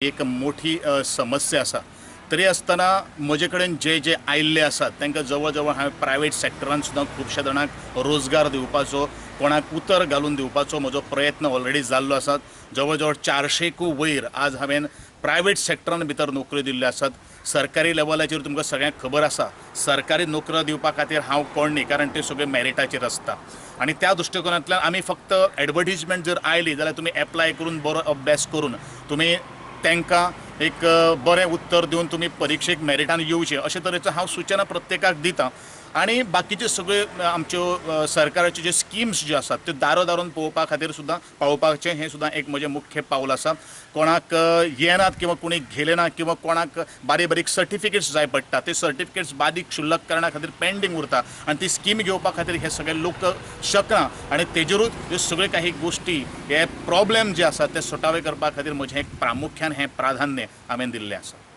एक मोठी समस्या असा तरी असताना म्हजे कडेन जे जे आयिल्ले आसात तांकां जवळ जवळ हांवें प्रायवेट सॅक्टरान सुद्दां खुबश्या जाणांक रोजगार दिवपाचो कोणाक उतर घालून दिवपाचो म्हजो प्रयत्न ऑलरेडी जाल्लो आसा। जवळ जवळ 400कूय वयर आज हांवें प्रायवेट सॅक्टरान भितर नोकऱ्यो दिल्ल्यो आसात। सरकारी लेवलाचेर तुमकां सगळ्यांक खबर आसा सरकारी नोकऱ्यो दिवपा खातीर हांव कोण न्ही, कारण ते सगळे मॅरिटाचेर आसता आनी त्या दृश्टिकोनांतल्यान आमी फक्त एडवर्टिजमेंट जर आयली जाल्यार तुमी एप्लाय करून बरो अभ्यास करून तुमी तांकां एक बरें उत्तर दिवन तुमी परीक्षेक मॅरिटान येवचें अशे तरेचो हांव सूचना प्रत्येकाक दितां। आनी बाकीचे सगळे आमच्यो सरकाराच्यो ज्यो स्किम्स ज्यो आसात त्यो दारोदारून पळोवपा खातीर सुद्दां पावोवपाचें हें सुद्दां एक म्हजें मुख्य पावल आसा। कोणाक येनात किंवा कोणी घेले ना किंवा कोणाक बारीक बारीक सर्टिफिकेट्स जाय पडटा ते सर्टिफिकेट्स बारीक क्षुल्लक कारणा खातीर पेंडींग उरता आनी ती स्कीम घेवपा खातीर हे सगळे लोक शकना आनी तेजेरूच ह्यो सगळे काही गोश्टी हे प्रॉब्लेम जे आसात ते सॉर्ट आवय करपा खातीर म्हजें एक प्रामुख्यान हें प्राधान्य हांवें दिल्लें आसा।